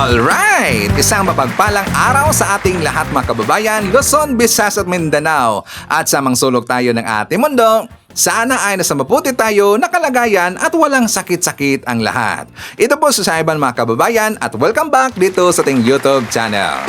Alright! Isang mapagpalang araw sa ating lahat mga kababayan, Luzon, Visayas at Mindanao. At sa sulok tayo ng ating mundo, sana ay nasa mabuti tayo na kalagayan at walang sakit-sakit ang lahat. Ito po si Saiban mga kababayan at welcome back dito sa ating YouTube channel.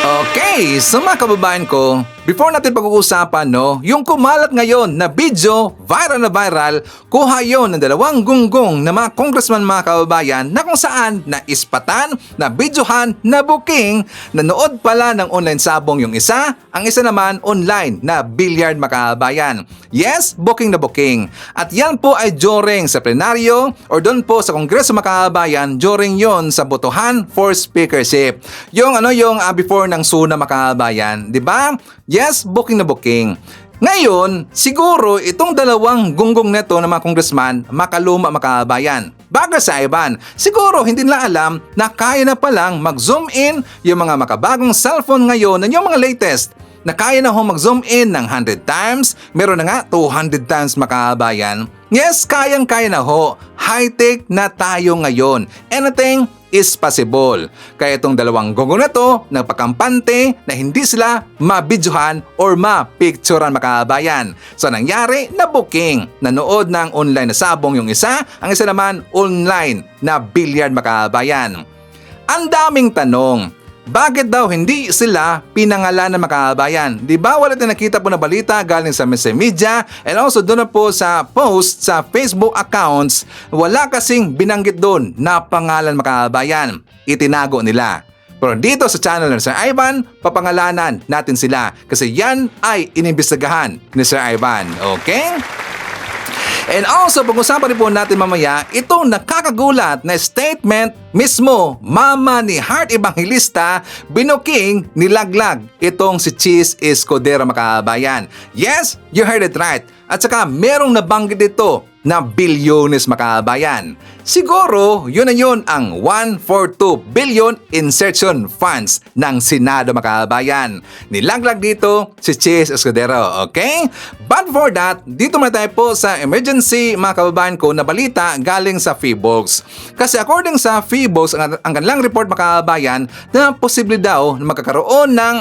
Okay, so mga kababayan ko, before natin pag-uusapan, yung kumalat ngayon na video, viral na viral, kuha yon ng dalawang gunggong na mga congressman mga kababayan na kung saan na ispatan, na videohan, na booking, nanood pala ng online sabong yung isa, ang isa naman online na billiard mga kababayan. Yes, booking na booking. At yan po ay during sa plenaryo or doon po sa kongreso mga kababayan, during yon sa botohan for speakership. Yung before ng SUNA mga kababayan, di ba? Yes, booking na booking. Ngayon, siguro itong dalawang gunggong neto ng mga congressman makaluma mga kababayan. Bago sa iban, siguro hindi nila alam na kaya na palang mag-zoom in yung mga makabagong cellphone ngayon na yung mga latest na kaya na mag-zoom in ng 100 times, meron na nga 200 times mga kababayan. Yes, kayang-kaya na high-tech na tayo ngayon. Anything is possible. Kaya itong dalawang gonggong na to, nagpakampante na hindi sila mabidyohan or mapicturean mga kababayan. So nangyari na booking, nanood ng online na sabong yung isa, ang isa naman online na billiard mga kababayan. Ang daming tanong, bakit daw hindi sila pinangalan ng mga kababayan? Di ba wala tayong nakita po na balita galing sa media and also doon na po sa post sa Facebook accounts, wala kasing binanggit doon na pangalan mga kababayan. Itinago nila. Pero dito sa channel ng Sir Ivan, papangalanan natin sila kasi yan ay inimbestigahan ni Sir Ivan. Okay? And also, pag-usapan rin po natin mamaya, itong nakakagulat na statement mismo, mama ni Heart Evangelista, binuking nilaglag itong si Cheese Escudero mga kababayan. Yes, you heard it right. At saka merong nabanggit dito na bilyones mga kababayan. Siguro, yun na yun ang 142 billion insertion funds ng Senado mga kababayan. Nilaglag dito si Cheese Escudero, okay? But for that, dito muna tayo po sa emergency mga kababayan ko na balita galing sa Feebox. Kasi according sa Feebox, ang kanilang report mga kababayan na posible daw na magkakaroon ng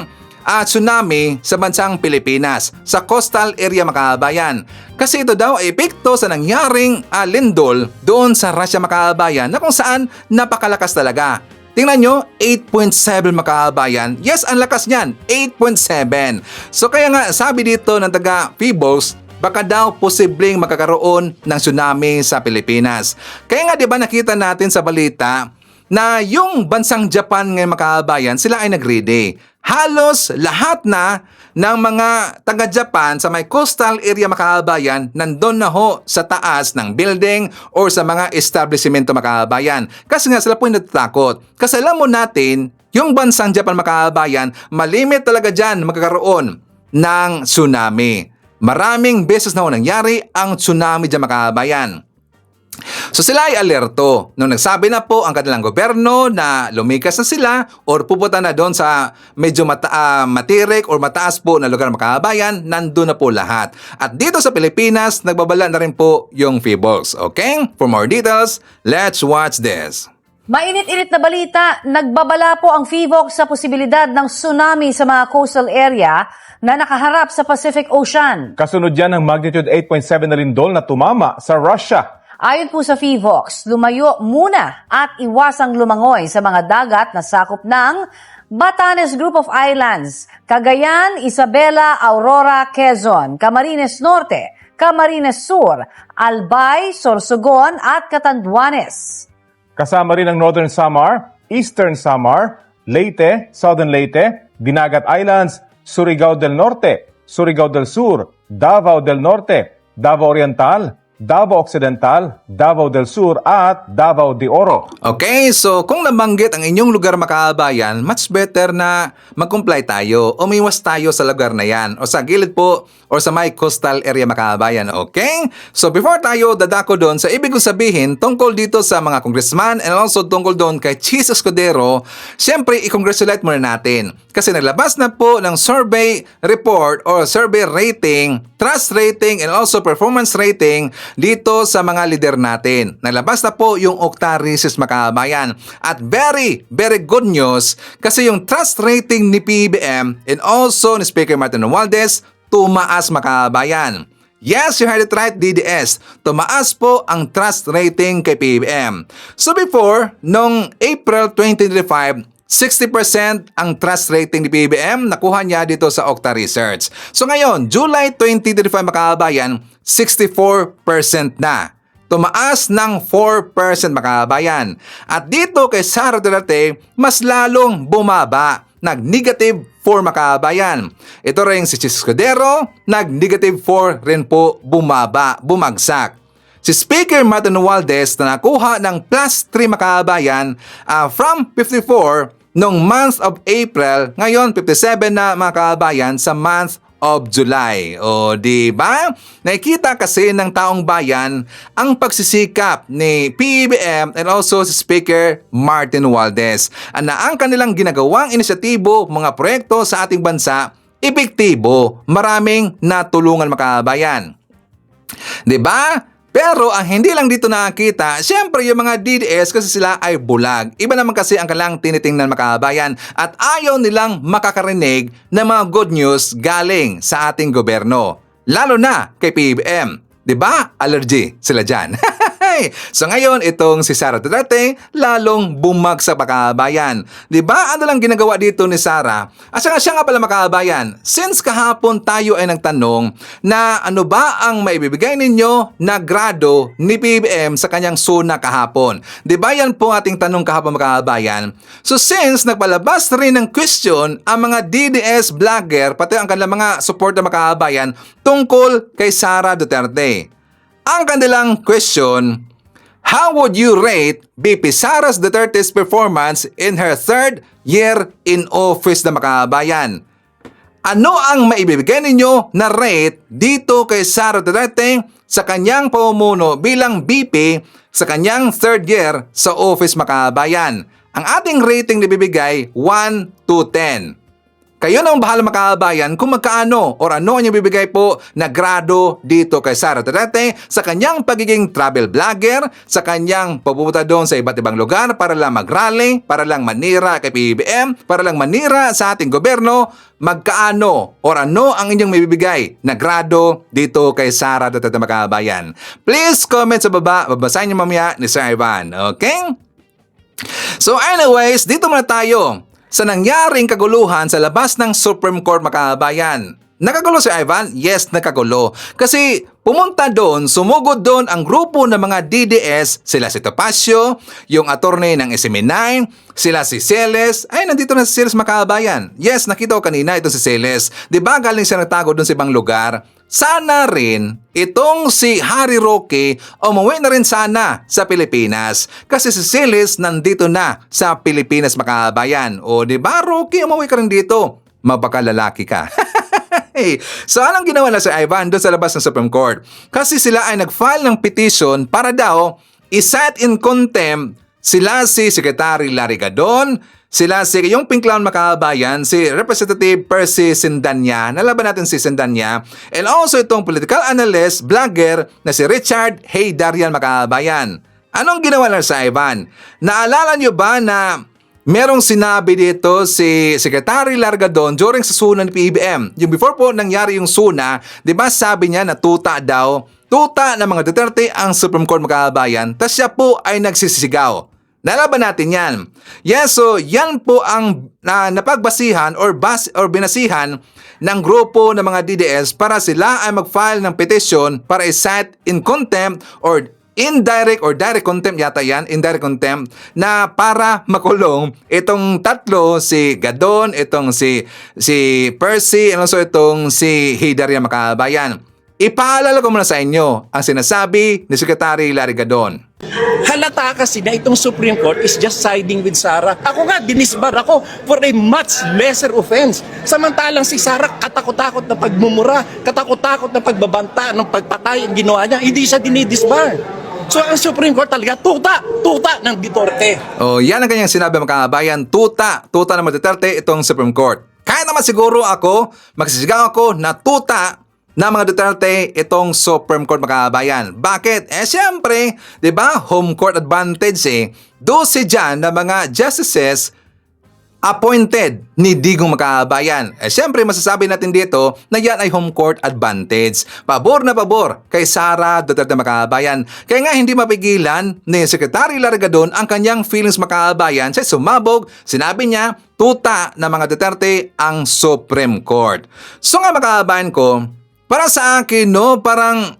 tsunami sa bansang Pilipinas, sa coastal area mga kababayan. Kasi ito daw ay epekto sa nangyaring lindol doon sa Russia mga kababayan na kung saan napakalakas talaga. Tingnan nyo, 8.7 mga kababayan. Yes, ang lakas niyan, 8.7. So kaya nga sabi dito ng taga Feebox, baka daw posibleng magkakaroon ng tsunami sa Pilipinas. Kaya nga 'di ba nakita natin sa balita na yung bansang Japan ngayon mga kababayan, sila ay nag-ready. Halos lahat na ng mga taga-Japan sa may coastal area mga kababayan nandun na sa taas ng building or sa mga establishmento mga kababayan. Kasi nga sila po yung natatakot. Kasi alam mo natin, yung bansang Japan mga kababayan, malimit talaga dyan magkakaroon ng tsunami. Maraming beses na nangyari ang tsunami dyan mga kababayan. So sila ay alerto. Nung nagsabi na po ang kanilang gobyerno na lumikas na sila or pupunta na doon sa medyo matirik or mataas po na lugar mga kababayan, nandun na po lahat. At dito sa Pilipinas, nagbabala na rin po yung Feebox. Okay? For more details, let's watch this. Mainit-init na balita, nagbabala po ang Feebox sa posibilidad ng tsunami sa mga coastal area na nakaharap sa Pacific Ocean. Kasunod yan ng magnitude 8.7 na lindol na tumama sa Russia. Ayon po sa Feebox, lumayo muna at iwasang lumangoy sa mga dagat na sakop ng Batanes Group of Islands, Cagayan, Isabela, Aurora, Quezon, Camarines Norte, Camarines Sur, Albay, Sorsogon at Catanduanes. Kasama rin ang Northern Samar, Eastern Samar, Leyte, Southern Leyte, Dinagat Islands, Surigao del Norte, Surigao del Sur, Davao del Norte, Davao Oriental, Davao Occidental, Davao del Sur at Davao de Oro. Okay, so kung nabanggit ang inyong lugar mga kababayan, much better na mag-comply tayo o umiwas tayo sa lugar na yan o sa gilid po or sa may coastal area mga kababayan. Okay? So before tayo dadako doon sa ibig kong sabihin tungkol dito sa mga congressman and also tungkol doon kay Cheese Escudero, siyempre i-congratulate muna natin kasi naglabas na po ng survey report or survey rating, trust rating and also performance rating dito sa mga leader natin. Nalabas na po yung Octa recess mga kababayan. At very, very good news kasi yung trust rating ni PBBM and also ni Speaker Martin Romualdez tumaas mga kababayan. Yes, you heard it right, DDS. Tumaas po ang trust rating kay PBBM. So before, nung April 2025, 60% ang trust rating ni PBBM, nakuha niya dito sa Octa Research. So ngayon, July 2025 mga kababayan, 64% na. Tumaas ng 4% mga kababayan. At dito kay Sara Duterte, mas lalong bumaba. Nag-negative 4 mga kababayan. Ito rin si Chis Escudero, nag-negative 4 rin po bumagsak. Si Speaker Martin Romualdez na nakuha ng plus 3 mga kababayan from 54 noong month of April, ngayon 57 na mga kababayan sa month of July. O di ba? Nakikita kasi ng taong bayan ang pagsisikap ni PBBM and also si Speaker Martin Romualdez na ang kanilang ginagawang inisyatibo, mga proyekto sa ating bansa, epektibo. Maraming natulungan mga kabayan. Di ba? Pero ang hindi lang dito nakakita, syempre yung mga DDS kasi sila ay bulag. Iba naman kasi ang kailangang tinitingnan mga kababayan at ayaw nilang makakarinig ng mga good news galing sa ating gobyerno. Lalo na kay PBBM. 'Di ba? Allergy sila dyan. So ngayon, itong si Sara Duterte, lalong bumagsak mga kababayan. 'Di ba? Ano lang ginagawa dito ni Sara? At saka siya nga pala mga kababayan, since kahapon tayo ay nagtanong na ano ba ang maibibigay ninyo na grado ni PBBM sa kanyang SUNA kahapon. 'Di ba yan po ating tanong kahapon mga kababayan? So since nagpalabas rin ng question ang mga DDS vlogger, pati ang kanilang mga supporter mga kababayan tungkol kay Sara Duterte. Ang kanilang question, how would you rate VP Sara Duterte's performance in her third year in office na mga kababayan? Ano ang maibibigay ninyo na rate dito kay Sara Duterte sa kanyang pamumuno bilang VP sa kanyang third year sa office mga kababayan? Ang ating rating nabibigay 1 to 10. Kayo na ang bahala mga kababayan kung magkaano or ano ang ibibigay po na grado dito kay Sara Duterte sa kanyang pagiging travel vlogger, sa kanyang pupunta doon sa iba't ibang lugar para lang mag-rally, para lang manira kay PBBM, para lang manira sa ating gobyerno, magkaano or ano ang inyong mabibigay na grado dito kay Sara Duterte mga kababayan. Please comment sa baba, babasahin niyo mamaya ni Sir Ivan, okay? So anyways, dito muna tayo sa nangyaring kaguluhan sa labas ng Supreme Court mga kababayan. Nakagulo si Ivan? Yes, nakagulo. Kasi pumunta doon, sumugod doon ang grupo ng mga DDS, sila si Topacio, yung attorney ng SM9, sila si Celes. Ay, nandito na si Celes mga kababayan. Yes, nakita ko kanina ito si Celes. Di ba galing siya nagtago doon sa ibang lugar? Sana rin itong si Harry Roque umuwi na rin sana sa Pilipinas. Kasi si Celes nandito na sa Pilipinas mga kababayan. O di ba Roque, umuwi ka rin dito. Mapakalalaki ka. So anong ginawa na si Ivan doon sa labas ng Supreme Court? Kasi sila ay nag-file ng petition para daw i-set in contempt sila si Secretary Larry Gadon, sila si yung Pinklaon makabayan, si Representative Percy Sindanya, nalaban natin si Sindanya, and also itong political analyst, vlogger na si Richard Haydarian makabayan. Anong ginawa na sa Ivan? Naalala nyo ba na merong sinabi dito si Secretary Largadon during sa SUNA ni PBBM. Yung before po nangyari yung SUNA, di ba sabi niya na tuta ng mga Duterte ang Supreme Court makabayan, tas siya po ay nagsisigaw. Nalaban natin yan. Yes, so yan po ang napagbasihan or binasihan ng grupo ng mga DDS para sila ay mag-file ng petition para i-cite in contempt or indirect or direct contempt yata yan, indirect contempt, na para makulong itong tatlo, si Gadon, itong si Percy, and also itong si Haydarian makabayan. Ipaalala ko muna sa inyo ang sinasabi ni Secretary Larry Gadon. Halata kasi na itong Supreme Court is just siding with Sara. Ako nga, dinisbar ako for a much lesser offense. Samantalang si Sara, katakot-takot na pagmumura, katakot-takot na pagbabanta, ng pagpatay ang ginawa niya, hindi siya dinidisbar. So ang Supreme Court talaga, tuta ng Duterte. Oh, yan ang kanyang sinabi mga kabayan, tuta ng Duterte itong Supreme Court. Kaya naman siguro ako, magsisigaw ako na tuta ng mga Duterte itong Supreme Court, mga kababayan. Bakit? Siyempre, di ba, home court advantage 12 dyan na mga justices appointed ni Digong, magkabayan. Siyempre, masasabi natin dito na yan ay home court advantage. Pabor na pabor kay Sara Duterte, magkabayan. Kaya nga hindi mapigilan ni Secretary Largadon ang kanyang feelings, magkabayan. Sa sumabog, sinabi niya, tuta na mga Duterte ang Supreme Court. So nga, magkabayan ko, para sa akin, no, parang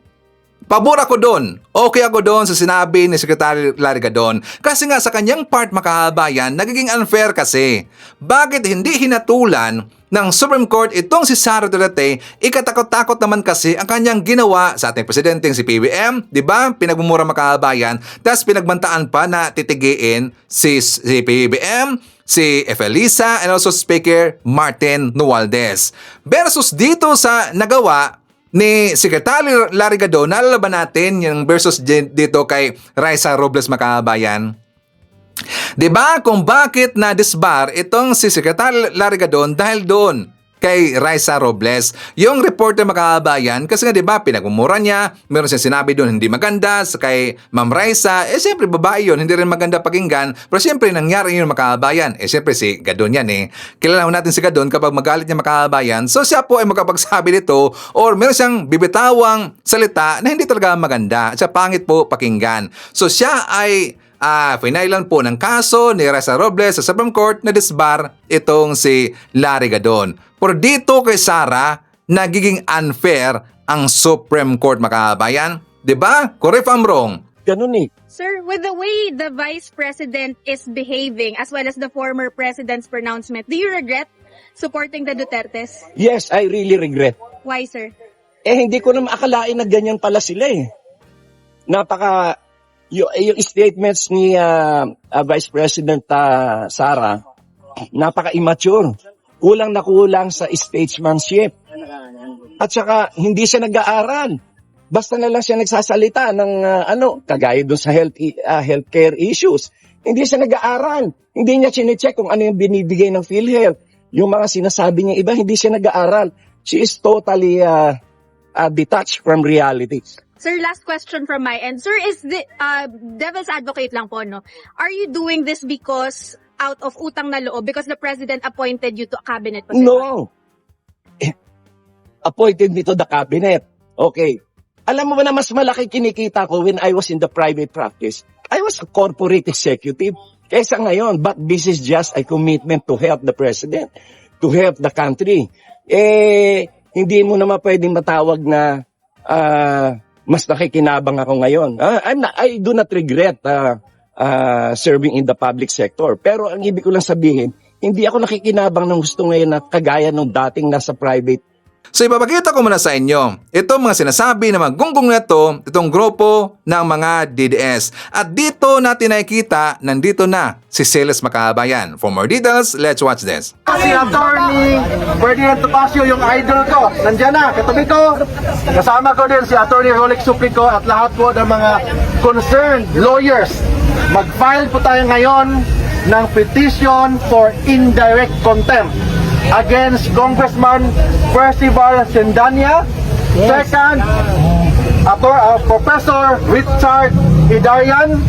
pabor ako doon. Okay ako doon sa sinabi ni Secretary Largadon. Kasi nga sa kanyang part, makahabayan, nagiging unfair kasi. Bakit hindi hinatulan ng Supreme Court itong si Sara Duterte? Ikatakot-takot naman kasi ang kanyang ginawa sa ating presidenteng si PBM. Diba? Pinagmumura, makahabayan. Tapos pinagbantaan pa na titigiin si PBM, si Efelisa, and also Speaker Martin Romualdez. Versus dito sa nagawa ni Secretary Largadon, nalalaban natin yung versus dito kay Raisa Robles, makabayan. Diba kung bakit na disbar itong si Secretary Largadon? Dahil doon kay Raisa Robles, yung reporter, makabayan, kasi nga diba pinagmumura niya, meron siyang sinabi doon hindi maganda kay Ma'am Raisa. Siyempre babae yun, hindi rin maganda pakinggan, pero siyempre nangyari yun, makabayan. Siyempre si Gadon yan kilala natin si Gadon kapag magalit niya, makabayan. So siya po ay makapagsabi nito or meron siyang bibitawang salita na hindi talaga maganda, siya pangit po pakinggan. So siya ay finailan po ng kaso ni Raisa Robles sa Supreme Court na disbar itong si Largadon. Pero dito kay Sara, nagiging unfair ang Supreme Court, makabayan. Diba? Correct if I'm wrong. Ganun Sir, with the way the Vice President is behaving as well as the former President's pronouncement, do you regret supporting the Dutertes? Yes, I really regret. Why, sir? Hindi ko na maakalain na ganyan pala sila yung statements ni Vice President Sara, napaka-immature. Kulang na kulang sa statesmanship. At saka, hindi siya nag-aaral. Basta na lang siya nagsasalita ng kagaya doon sa healthcare issues. Hindi siya nag-aaral. Hindi niya chinecheck kung ano yung binibigay ng PhilHealth. Yung mga sinasabi niya iba, hindi siya nag-aaral. She is totally detached from reality. Sir, last question from my end. Sir, is the devil's advocate lang po, no? Are you doing this because out of utang na loob because the President appointed you to a cabinet position? No. Appointed me to the cabinet. Okay. Alam mo ba na mas malaki kinikita ko when I was in the private practice? I was a corporate executive. Kaysa ngayon, but this is just a commitment to help the President, to help the country. Hindi mo naman pwedeng matawag na mas nakikinabang ako ngayon. I do not regret serving in the public sector. Pero ang ibig ko lang sabihin, hindi ako nakikinabang ng gusto ngayon na kagaya nung dating nasa private. So ipapakita ko muna sa inyo itong mga sinasabi na magunggong na to, itong grupo ng mga DDS. At dito natin nakikita, nandito na si Celes, makabayan. For more details, let's watch this. Si Attorney Ferdinand Topacio, yung idol ko, nandiyan na, katabi ko. Kasama ko din si Attorney Rolex Suplico at lahat po ng mga concerned lawyers. Mag-file po tayo ngayon ng petition for indirect contempt against Congressman Percival Sendanya. Second, Professor Richard Hidarian.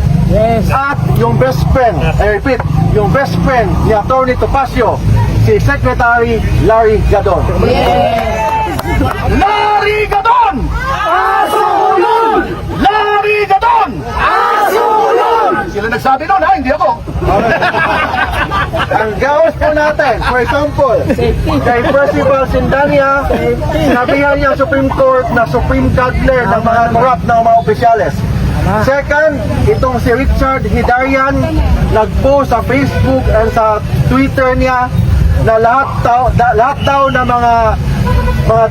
At yung best friend, I repeat, yung best friend ni Attorney Topacio, si Secretary Larry Gadon. Larry Gadon! Asulul! Larry Gadon! Asulul! Sila nagsabi nun, hindi ako. Ang gawas po natin, for example, kay Percival Sendanya, sinabihan niya ang Supreme Court na Supreme Godler ng mga corrupt na mga opisyales. Second, itong si Richard Hidarian, nag-post sa Facebook and sa Twitter niya na lahat daw ng mga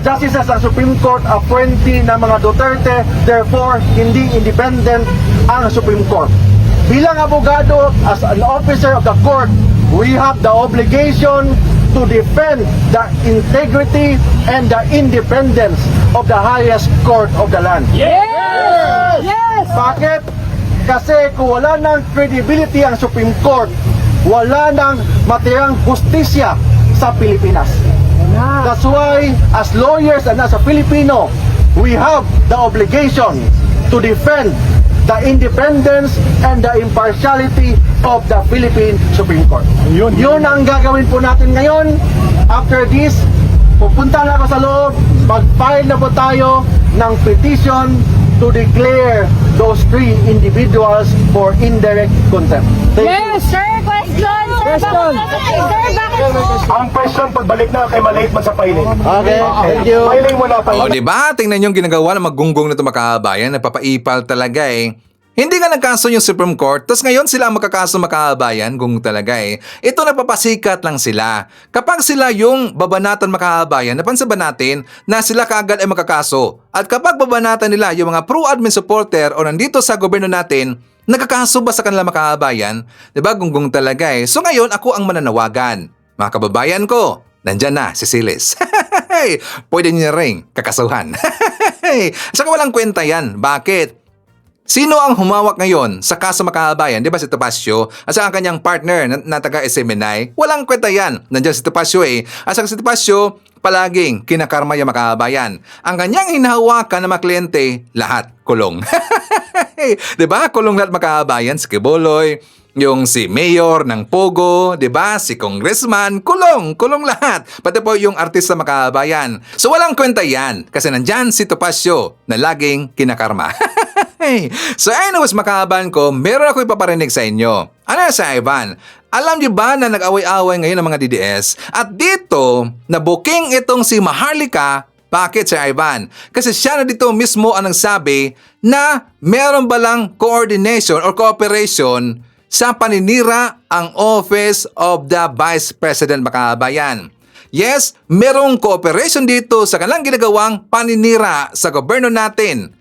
justices sa Supreme Court appointee ng mga Duterte, therefore hindi independent ang Supreme Court. Bilang abogado, as an officer of the court, we have the obligation to defend the integrity and the independence of the highest court of the land. Yes! Yes! Bakit? Kasi kung wala ng credibility ang Supreme Court, wala ng matirang justisya sa Pilipinas. That's why, as lawyers and as a Filipino, we have the obligation to defend the independence and the impartiality of the Philippine Supreme Court. Yun ang gagawin po natin ngayon. After this, pupunta na ako sa loob, mag-file na po tayo ng petition to declare those 3 individuals for indirect contempt. Yes, sir, question. Question. Sir, bakit po? Ang question, pagbalik na kay malate man sa filing. Okay, thank you. Filing mo na, O diba, tingnan yung ginagawa ng maggunggong nito makahabayan, napapaipal talaga eh. Hindi nga nagkaso yung Supreme Court, tapos ngayon sila ang magkakaso makahabayan, gung talaga eh. Ito napapasikat lang sila. Kapag sila yung babanatan makahabayan, napansin ba natin na sila kaagad ay magkakaso? At kapag babanatan nila yung mga pro-admin supporter o nandito sa gobyerno natin, nagkakaso ba sa kanila makahabayan? Diba, gung talaga eh. So ngayon, ako ang mananawagan. Mga kababayan ko, nandyan na si Silis. Pwede niya ring kakasuhan. Saka walang kwenta yan. Bakit? Sino ang humawak ngayon sa kaso makahabayan? Di ba si Topacio? At saka ang kanyang partner na taga-SMNI? Walang kwenta yan. Nandiyan si Topacio eh. At saka si Topacio, palaging kinakarma yung makahabayan. Ang kanyang hinahawakan na mga kliyente, lahat kulong. Di ba? Kulong lahat makahabayan. Si Kiboloy, yung si Mayor ng Pogo, di ba? Si Congressman, kulong lahat. Pati po yung artista makahabayan. So walang kwenta yan kasi nandyan si Topacio na laging kinakarma. So anyways, makahabayan ko, meron ako ipaparinig sa inyo. Ano na sa Ivan? Alam niyo ba na nag-away-away ngayon ng mga DDS? At dito, na-booking itong si Maharlika. Bakit, Sir Ivan? Kasi siya na dito mismo ang nagsabi na meron ba lang coordination or cooperation sa paninira ang Office of the Vice President makahabayan. Yes, merong cooperation dito sa kanilang ginagawang paninira sa gobyerno natin.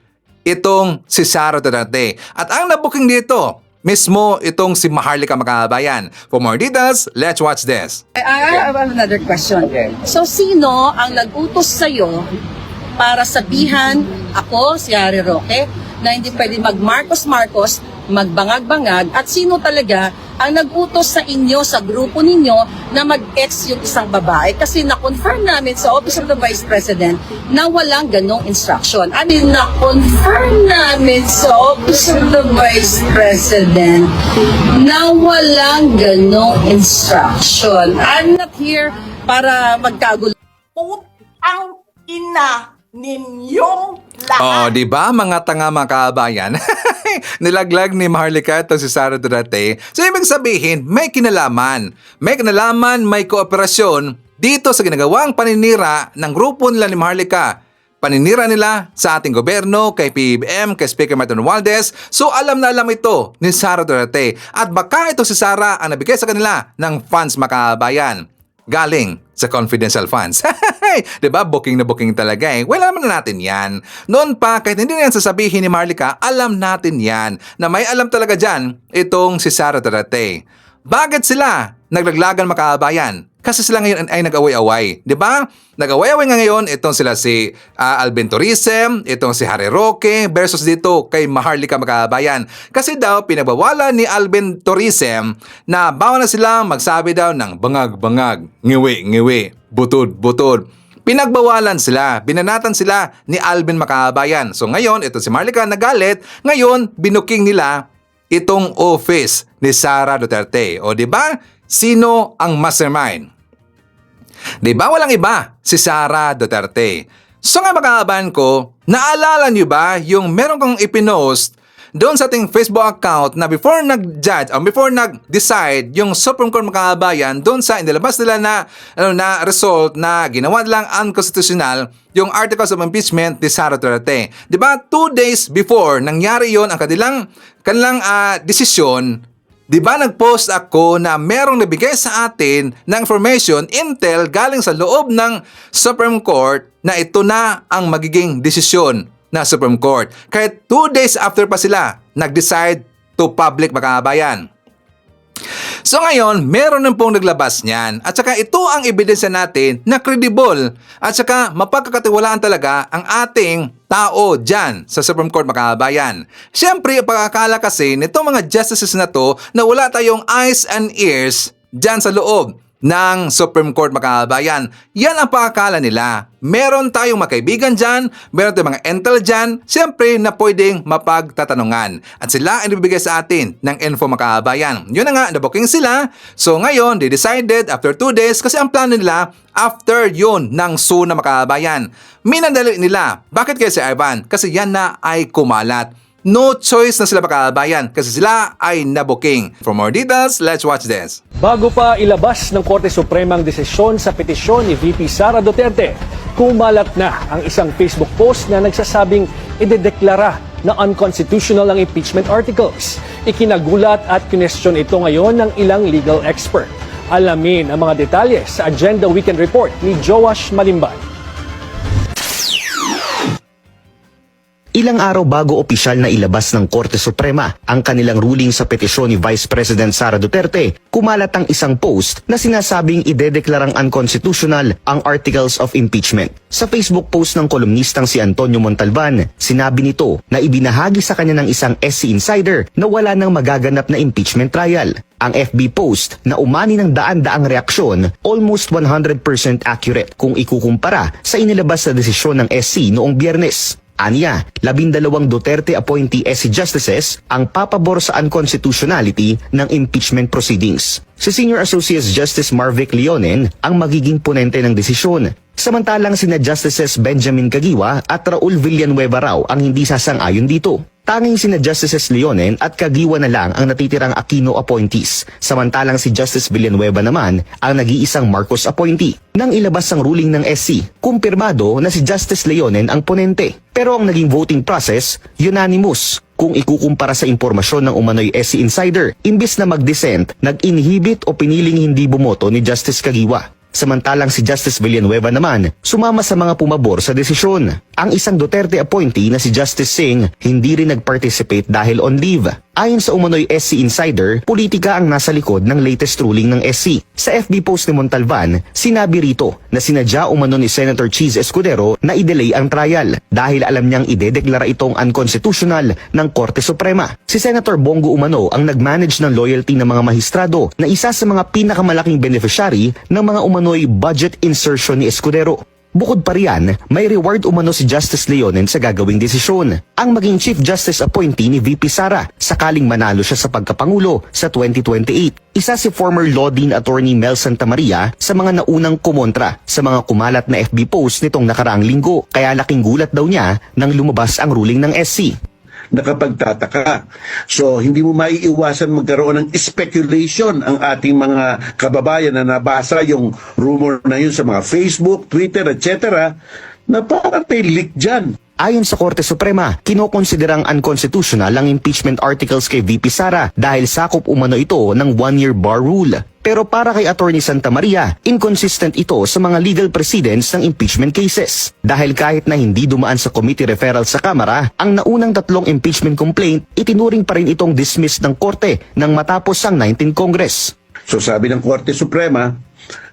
Itong si Sara Duterte. At ang nabuking dito, mismo itong si Maharlika makahabayan. For more details, let's watch this. I have another question. So, sino ang nag-utos sa'yo para sabihan ako, si Harry Roque, na hindi pwede mag-Marcos-Marcos, magbangag-bangag, at sino talaga ang nag-utos sa inyo, sa grupo ninyo, na mag-ex yung isang babae? Kasi na-confirm namin sa Office of the Vice President na walang ganong instruction. I mean, na-confirm namin sa Office of the Vice President na walang ganong instruction. I'm not here para magkagulo. Putang ina ninyong lahat. Oh, di ba mga tanga mga kabayan? Nilaglag ni Maharlika itong si Sara Duterte. So, ibig sabihin, may kinalaman. May kinalaman, may kooperasyon dito sa ginagawang paninira ng grupo nila ni Maharlika. Paninira nila sa ating gobyerno, kay PBBM, kay Speaker Martin Romualdez. So, alam na alam ito ni Sara Duterte. At baka ito si Sara ang nabigay sa kanila ng funds makabayan. Galing sa confidential funds. Diba? Booking na booking talaga eh. Well, alam na natin yan. Noon pa, kahit hindi na yan sasabihin ni Maharlika, alam natin yan na may alam talaga dyan itong si Sara Duterte. Bakit sila naglaglagan makahabayan? Kasi sila ngayon ay nag-away-away. Diba? Nag-away-away nga ngayon itong sila si Alvin Torresem, itong si Harry Roque versus dito kay Maharlika makahabayan. Kasi daw pinagbawalan ni Alvin Torresem na bawal na sila magsabi daw ng bangag-bangag, ngiwi-ngiwi, butod-butod. Pinagbawalan sila, binanatan sila ni Alvin makahabayan. So ngayon, ito si Maharlika nagalit, ngayon binuking nila itong office ni Sara Duterte. O di ba? Sino ang mastermind? Di ba walang iba si Sara Duterte? So nga makahabayan ko, naalala niyo ba yung meron kong ipinost doon sa ating Facebook account na before nag-judge o before nag-decide yung Supreme Court makahabayan doon sa inilabas nila na result na ginawa nilang unconstitutional yung articles of impeachment ni Sara Duterte. Di ba 2 days before nangyari yon ang kanilang desisyon. Di ba nag-post ako na merong nabigay sa atin na information, intel galing sa loob ng Supreme Court na ito na ang magiging desisyon na Supreme Court. Kahit 2 days after pa sila nag-decide to public makahabayan. So ngayon, meron na pong naglabas niyan. At saka ito ang ebidensya natin na credible. At saka mapagkakatiwalaan talaga ang ating tao dyan sa Supreme Court makahabayan. Siyempre, pagkakala kasi nitong mga justices na to na wala tayong eyes and ears dyan sa loob ng Supreme Court, mga kababayan. Yan ang pakakala nila. Meron tayong mga kaibigan dyan, meron tayong mga intel dyan, siyempre na pwedeng mapagtatanungan. At sila ay nabibigay sa atin ng info, mga kababayan. Yun na nga, nabuking sila. So ngayon, they decided after 2 days, kasi ang plano nila, after yun ng SUNA, mga kababayan. Minandali nila. Bakit kaya si Ivan? Kasi yan na ay kumalat. No choice na sila, mga kababayan, kasi sila ay nabuking. For more details, let's watch this. Bago pa ilabas ng Korte Suprema ang desisyon sa petisyon ni VP Sara Duterte, kumalat na ang isang Facebook post na nagsasabing idedeklara na unconstitutional ang impeachment articles. Ikinagulat at kinestyon ito ngayon ng ilang legal expert. Alamin ang mga detalye sa Agenda Weekend Report ni Joash Malimbay. Ilang araw bago opisyal na ilabas ng Korte Suprema ang kanilang ruling sa petisyon ni Vice President Sara Duterte, kumalat ang isang post na sinasabing idedeklarang unconstitutional ang Articles of Impeachment. Sa Facebook post ng kolumnistang si Antonio Montalban, sinabi nito na ibinahagi sa kanya ng isang SC Insider na wala nang magaganap na impeachment trial. Ang FB post na umani ng daan-daang reaksyon, almost 100% accurate kung ikukumpara sa inilabas na desisyon ng SC noong Biyernes. Anya, 12 Duterte appointee SC Justices ang papabor sa unconstitutionality ng impeachment proceedings. Si Senior Associate Justice Marvic Leonen ang magiging ponente ng desisyon. Samantalang sina Justices Benjamin Caguiwa at Raul Villanueva raw ang hindi sasang-ayon dito. Tanging sina Justices Leonen at Caguiwa na lang ang natitirang Aquino appointees, samantalang si Justice Villanueva naman ang nag-iisang Marcos appointee. Nang ilabas ang ruling ng SC, kumpirmado na si Justice Leonen ang ponente. Pero ang naging voting process, unanimous. Kung ikukumpara sa impormasyon ng umano'y SC Insider, imbis na mag-dissent, nag-inhibit o piniling hindi bumoto ni Justice Caguiwa. Samantalang si Justice Villanueva naman, sumama sa mga pumabor sa desisyon. Ang isang Duterte appointee na si Justice Singh hindi rin nag-participate dahil on leave. Ayon sa umano'y SC Insider, politika ang nasa likod ng latest ruling ng SC. Sa FB post ni Montalban, sinabi rito na sinadya umano ni Senator Cheese Escudero na i-delay ang trial dahil alam niyang idedeklara itong unconstitutional ng Korte Suprema. Si Senator Bongo umano ang nag-manage ng loyalty ng mga mahistrado na isa sa mga pinakamalaking beneficiary ng mga umano'y budget insertion ni Escudero. Bukod pa riyan, may reward umano si Justice Leonen sa gagawing desisyon. Ang maging Chief Justice appointee ni VP Sara sakaling manalo siya sa pagkapangulo sa 2028. Isa si former Law Dean Attorney Mel Santamaria sa mga naunang kumontra sa mga kumalat na FB post nitong nakaraang linggo. Kaya laking gulat daw niya nang lumabas ang ruling ng SC. Nakapagtataka. So, hindi mo maiiwasan magkaroon ng speculation ang ating mga kababayan na nabasa yung rumor na yun sa mga Facebook, Twitter, etc. na parang may leak dyan. Ayon sa Korte Suprema, kinokonsiderang unconstitutional ang impeachment articles kay VP Sara dahil sakop umano ito ng 1-year bar rule. Pero para kay Attorney Santamaria, inconsistent ito sa mga legal precedents ng impeachment cases. Dahil kahit na hindi dumaan sa committee referral sa Kamara, ang naunang 3 impeachment complaint, itinuring pa rin itong dismissed ng Korte nang matapos ang 19th Congress. So sabi ng Korte Suprema,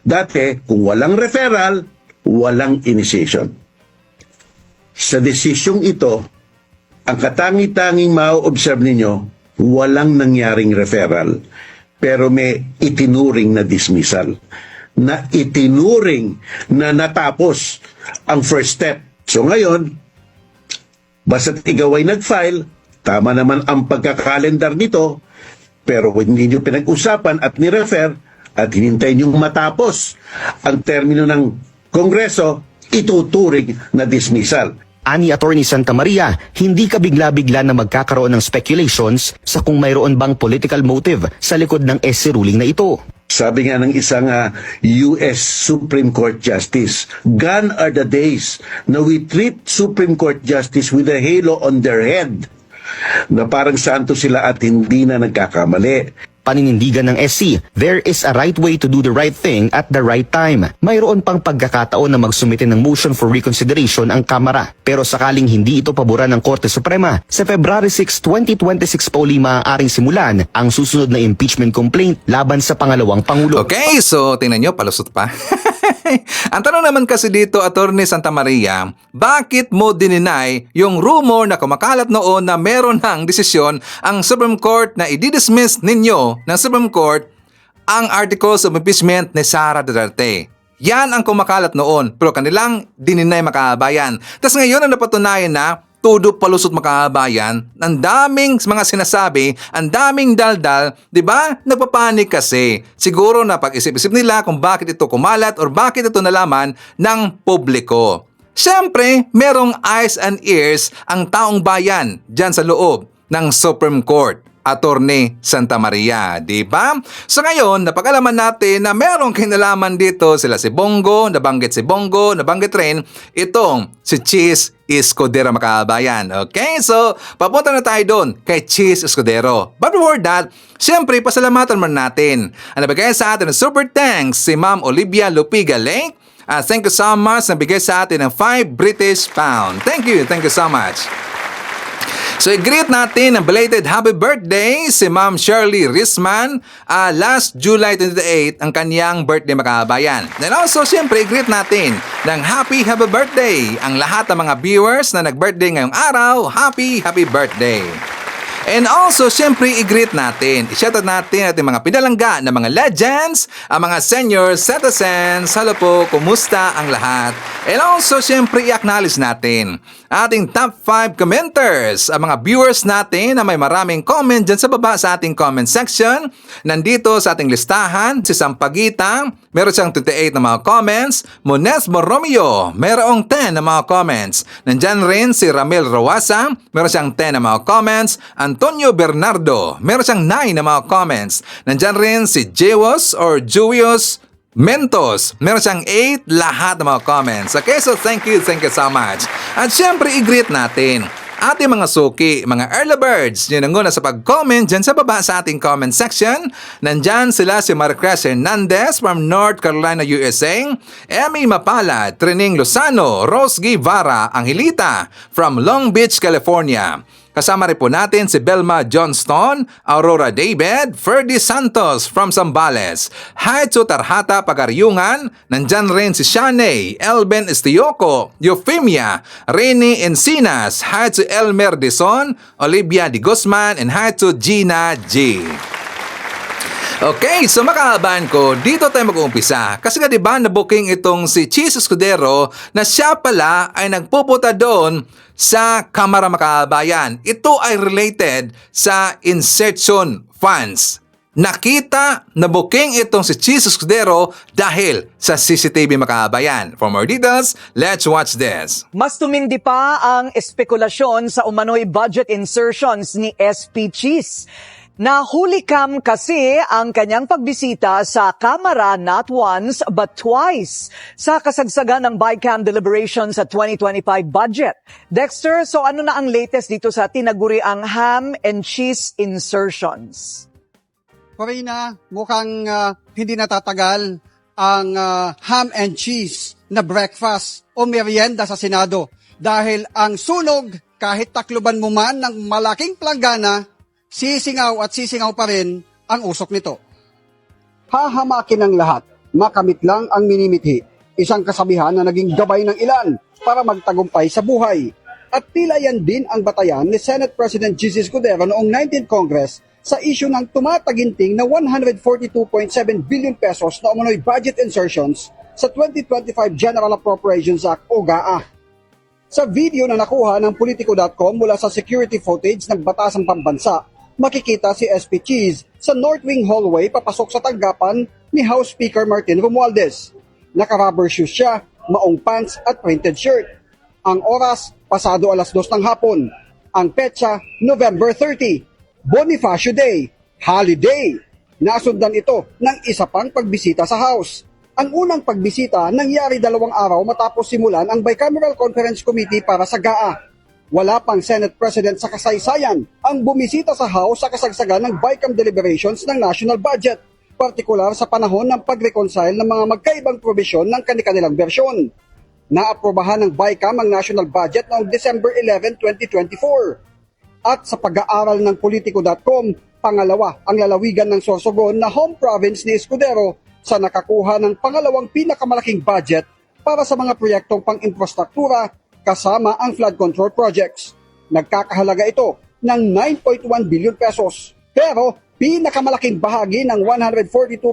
dati kung walang referral, walang initiation. Sa desisyong ito, ang katangi-tanging ma-observe ninyo, walang nangyaring referral. Pero may itinuring na dismissal. Na itinuring na natapos ang first step. So ngayon, basta't ikaw ay nag-file, tama naman ang pagkakalendar nito, pero hindi nyo pinag-usapan at ni-refer at hinintay nyo matapos ang termino ng Kongreso, ituturing na dismissal. Ani Attorney Santamaria, hindi ka bigla-bigla na magkakaroon ng speculations sa kung mayroon bang political motive sa likod ng SC ruling na ito. Sabi nga ng isang US Supreme Court Justice, gone are the days na we treat Supreme Court Justice with a halo on their head, na parang santo sila at hindi na nagkakamali. Paninindigan ng SC, there is a right way to do the right thing at the right time. Mayroon pang pagkakataon na magsumite ng motion for reconsideration ang Kamara. Pero sakaling hindi ito paboran ng Korte Suprema, sa February 6, 2026 pa uli maaaring simulan ang susunod na impeachment complaint laban sa pangalawang Pangulo. Okay, so tingnan nyo, palusot pa. Ang tanong naman kasi dito, Attorney Santamaria, bakit mo dininay yung rumor na kumakalat noon na meron ng desisyon ang Supreme Court na i-dismiss ninyo ng Supreme Court ang articles of impeachment ni Sara Duterte. Yan ang kumakalat noon, pero kanilang dininay makabayan. Tapos ngayon ang napatunayan na tudo palusot makabayan, ang daming mga sinasabi, ang daming daldal, di ba? Nagpapanik kasi. Siguro na pag-isip-isip nila kung bakit ito kumalat or bakit ito nalaman ng publiko. Siyempre, merong eyes and ears ang taong bayan dyan sa loob ng Supreme Court. Attorney Santa Maria, di ba? So ngayon, napag-alaman natin na merong kinalaman dito sila si Bongo, nabanggit rin itong si Chis Escudero makabayan. Okay? So, papunta na tayo doon kay Chis Escudero. But before that, syempre, pasalamatan man natin. Ang nabigay sa atin ng super thanks si Ma'am Olivia Lupiga Lake. Thank you so much. Nabigay sa atin ng 5 British pound. Thank you so much. So i-greet natin ang belated happy birthday si Ma'am Shirley Risman. Last July 28 ang kanyang birthday makabayan. And also siyempre i-greet natin ng happy birthday ang lahat ng mga viewers na nag-birthday ngayong araw. Happy birthday! And also, siyempre, i-greet natin. I-shoutout natin ating mga pinalangga na mga legends, ang mga senior citizens. Hello po, kumusta ang lahat? And also, siyempre, i-acknowledge natin ating top 5 commenters, ang mga viewers natin na may maraming comment dyan sa baba sa ating comment section. Nandito sa ating listahan, si Sampagita, meron siyang 28 na mga comments. Mones Morromeo, merong 10 na mga comments. Nandyan rin si Ramil Rawasa, meron siyang 10 na mga comments. Antonio Bernardo, meron siyang 9 na mga comments. Nandyan rin si Jewos or Julius Mentos, meron siyang 8 lahat ng mga comments. Okay, so thank you so much. At syempre, i-greet natin ating mga suki, mga early birds, yun ang una sa pag-comment dyan sa baba sa ating comment section. Nandyan sila si Maricruz Hernandez from North Carolina, USA, Emmy Mapala, Trining Lozano, Rose Guevara, Angelita from Long Beach, California. Kasama rin po natin si Belma Johnston, Aurora David, Ferdy Santos from Zambales, Haitsu Tarhata Pagaryungan, nandyan rin si Shanae, Elben Estioco, Euphemia, Rene Encinas, Haitsu Elmer Dizon, Olivia Di Guzman, and Haitsu Gina G. Okay, so makaabahan ko, dito tayo mag-uumpisa. Kasi nga diba na-booking itong si Chis Escudero na siya pala ay nagpupunta doon sa Kamara Makabayan. Ito ay related sa insertion funds. Nakita na booking itong si Chis Escudero dahil sa CCTV Makabayan. For more details, let's watch this. Mas tumindi pa ang espekulasyon sa umano'y budget insertions ni SP Chis. Nahulikam kasi ang kanyang pagbisita sa Kamara not once but twice sa kasagsagan ng BICAM deliberations sa 2025 budget. Dexter, so ano na ang latest dito sa tinaguriang ham and cheese insertions? Corina, mukhang hindi natatagal ang ham and cheese na breakfast o merienda sa Senado dahil ang sunog, kahit takluban mo man ng malaking planggana, sisingaw at sisingaw pa rin ang usok nito. Hahamakin ng lahat, makamit lang ang minimithi. Isang kasabihan na naging gabay ng ilan para magtagumpay sa buhay. At tila yan din ang batayan ni Senate President Chis Escudero noong 19th Congress sa issue ng tumataginting na 142.7 billion pesos na umano'y budget insertions sa 2025 General Appropriations Act o GAA. Sa video na nakuha ng Politico.com mula sa security footage ng Batasang Pambansa, makikita si SP Chis sa North Wing hallway papasok sa tanggapan ni House Speaker Martin Romualdez. Naka-rubber shoes siya, maong pants at printed shirt. Ang oras, pasado 2:00 ng hapon. Ang petsa, November 30, Bonifacio Day, holiday. Nasundan ito ng isa pang pagbisita sa House. Ang unang pagbisita nangyari 2 araw matapos simulan ang Bicameral Conference Committee para sa GAA. Wala pang Senate President sa kasaysayan ang bumisita sa House sa kasagsagan ng BICAM deliberations ng national budget, partikular sa panahon ng pag-reconcile ng mga magkaibang probisyon ng kanilang bersyon. Naaprobahan ng BICAM ang national budget noong December 11, 2024. At sa pag-aaral ng Politico.com, pangalawa ang lalawigan ng Sorsogon na home province ni Escudero sa nakakuha ng pangalawang pinakamalaking budget para sa mga proyektong pang-infrastruktura kasama ang flood control projects. Nagkakahalaga ito ng 9.1 billion pesos. Pero pinakamalaking bahagi ng 142.7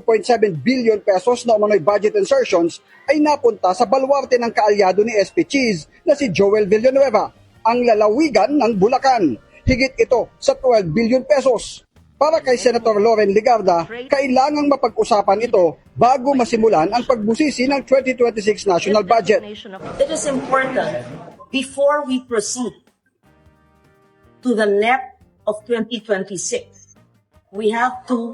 billion pesos na umano'y budget insertions ay napunta sa baluarte ng kaalyado ni SP Cheese na si Joel Villanueva, ang lalawigan ng Bulacan. Higit ito sa 12 billion pesos. Para kay Senator Loren Ligarda, kailangang mapag-usapan ito bago masimulan ang pagbusisi ng 2026 national budget. It is important before we proceed to the NEP of 2026. We have to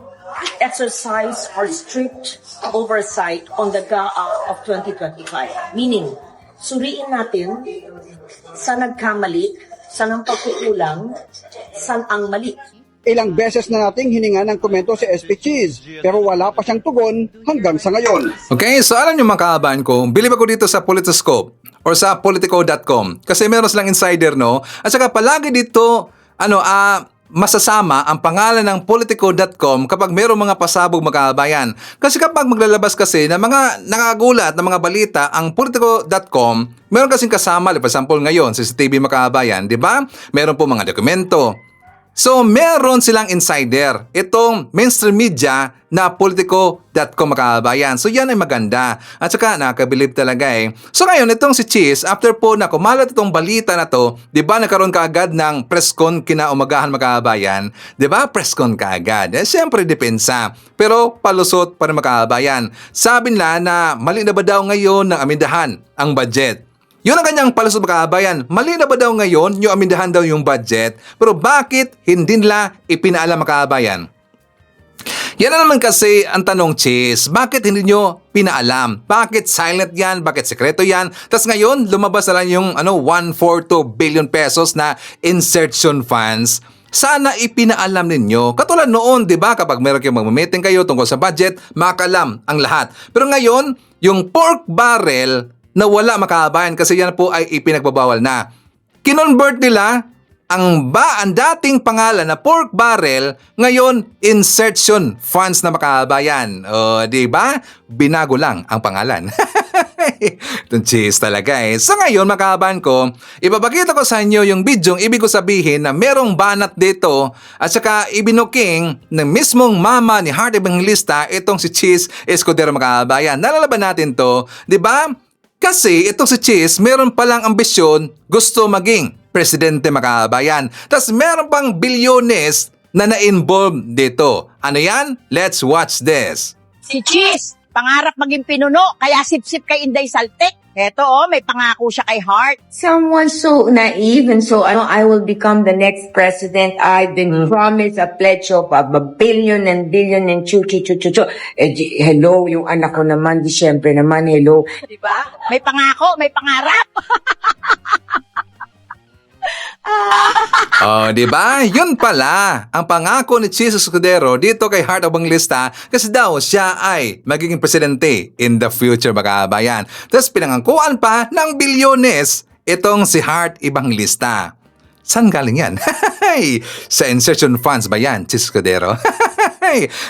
exercise our strict oversight on the GAA of 2025. Meaning, suriin natin saan nagkamali, saan ang pagkukulang, saan ang mali. Ilang beses na nating hininga ng komento si SP Cheese pero wala pa siyang tugon hanggang sa ngayon. Okay, so alam niyo mga kababayan ko, bilib ako dito sa Politiscope or sa Politico.com kasi meron silang insider, no? At saka palagi dito, masasama ang pangalan ng Politico.com kapag mayroong mga pasabog mga kababayan. Kasi kapag maglalabas kasi ng mga nakagulat na mga balita ang Politico.com, meron kasing kasama, for example ngayon, CCTV mga kababayan, di ba? Meron po mga dokumento. So, meron silang insider. Itong mainstream media na Politico.com mga kababayan. So, yan ay maganda. At saka, nakakabilib talaga eh. So, ngayon, itong si Cheese, after po na kumalat itong balita na to, di ba nagkaroon kaagad ng press con kinaumagahan mga kababayan? Di ba? Press con kaagad. Siyempre, depensa. Pero, palusot pa rin mga kababayan. Sabi nila na mali na ba daw ngayon ng amendahan ang budget? Yun ang kanyang palusot mga kababayan. Mali na ba daw ngayon yung amindahan daw yung budget? Pero bakit hindi nila ipinaalam mga kababayan? Yan na naman kasi ang tanong, Cheese. Bakit hindi nyo pinaalam? Bakit silent yan? Bakit sekreto yan? Tapos ngayon, lumabas na lang yung 142 billion pesos na insertion funds. Sana ipinaalam ninyo. Katulad noon, di ba? Kapag meron kayong mag-meeting kayo tungkol sa budget, makalam ang lahat. Pero ngayon, yung pork barrel na wala makabayan kasi yan po ay ipinagbabawal na. Kinonvert nila ang dating pangalan na pork barrel, ngayon insertion funds na makabayan. O, di ba? Binago lang ang pangalan. Itong Cheese talaga eh. So ngayon, makabayan ko, ipapakita ko sa inyo yung video, ibig ko sabihin na merong banat dito at saka ibinuking ng mismong mama ni Heart Evangelista itong si Cheese Escudero makabayan. Nalalaban natin to, di ba? Kasi itong si Cheese, meron palang ambisyon, gusto maging presidente mga kababayan. Tapos meron pang bilyones na na-involve dito. Ano yan? Let's watch this. Si Cheese, pangarap maging pinuno, kaya sip-sip kay Inday Saltek. Eto may pangako siya kay Heart. Someone so naive and so I will become the next president. I've been promised a pledge of a billion and billion and chu. Hello, yung anak ko naman, di syempre naman, hello. Diba? May pangako, may pangarap. Oh, di ba? Yun pala ang pangako ni Cheese Escudero dito kay Heart Evangelista kasi daw siya ay magiging presidente in the future mga kabayan. Tapos pinangangkuan pa ng bilyones itong si Heart Evangelista. Saan galing yan? Sa insertion funds ba yan, Cheese Escudero?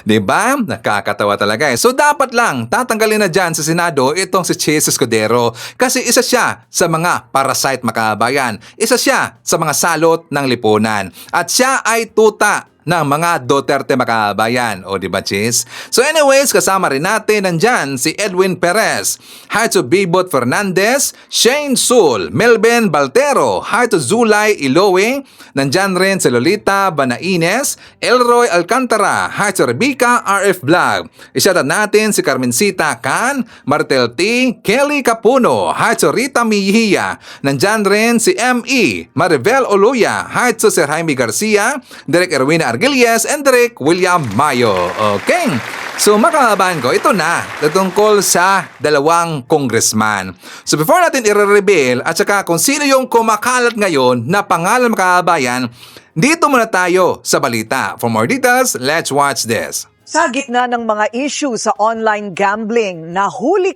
Diba? Nakakatawa talaga eh. So dapat lang tatanggalin na dyan sa Senado itong si Cheese Escudero kasi isa siya sa mga parasite makabayan. Isa siya sa mga salot ng lipunan. At siya ay tuta ng mga Duterte makabayan. O diba, Cheese? So anyways, kasama rin natin nandyan si Edwin Perez, hi to Bibot Fernandez, Shane Sul, Melvin Baltero, hi to Zulay Ilowe, nandyan rin si Lolita Banaines, Elroy Alcantara, hi to Rebecca RF Vlog. Isyatat natin si Carmencita Can, Martel T, Kelly Capuno, hi to Rita Mejia, nandyan rin si M.E. Maribel Oluya, hi to Sir Jaime Garcia, Derek Erwina Argilies, and Derek William Mayo. Okay. So makabahan ko, ito na, tungkol sa dalawang congressman. So before natin i-reveal at saka kung sino yung kumakalat ngayon na pangalan makabayan, dito muna tayo sa balita. For more details, let's watch this. Sa gitna ng mga issue sa online gambling, nahuli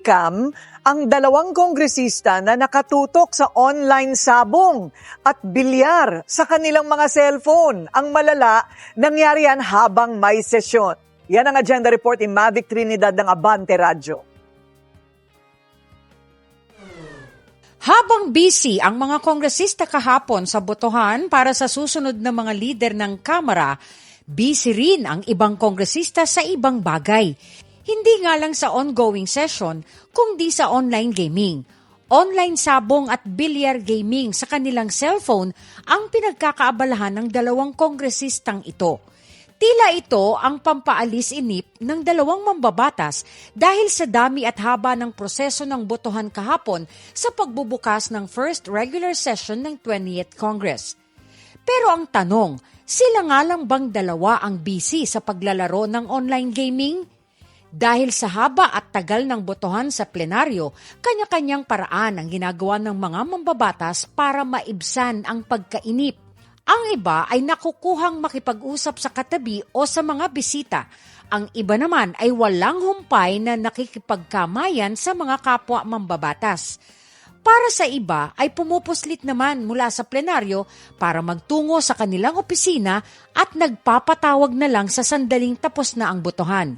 ang dalawang kongresista na nakatutok sa online sabong at bilyar sa kanilang mga cellphone. Ang malala, nangyari yan habang may sesyon. Yan ang agenda report ni Mavic Trinidad ng Abante Radyo. Habang busy ang mga kongresista kahapon sa botohan para sa susunod na mga lider ng Kamara, Busy rin ang ibang kongresista sa ibang bagay. Hindi nga lang sa ongoing session, kundi sa online gaming. Online sabong at bilyar gaming sa kanilang cellphone ang pinagkakaabalahan ng dalawang kongresistang ito. Tila ito ang pampaalis inip ng dalawang mambabatas dahil sa dami at haba ng proseso ng botohan kahapon sa pagbubukas ng first regular session ng 20th Congress. Pero ang tanong, sila nga lang bang dalawa ang busy sa paglalaro ng online gaming? Dahil sa haba at tagal ng botohan sa plenaryo, kanya-kanyang paraan ang ginagawa ng mga mambabatas para maibsan ang pagkainip. Ang iba ay nakukuhang makipag-usap sa katabi o sa mga bisita. Ang iba naman ay walang humpay na nakikipagkamayan sa mga kapwa mambabatas. Para sa iba ay pumupuslit naman mula sa plenaryo para magtungo sa kanilang opisina at nagpapatawag na lang sa sandaling tapos na ang botohan.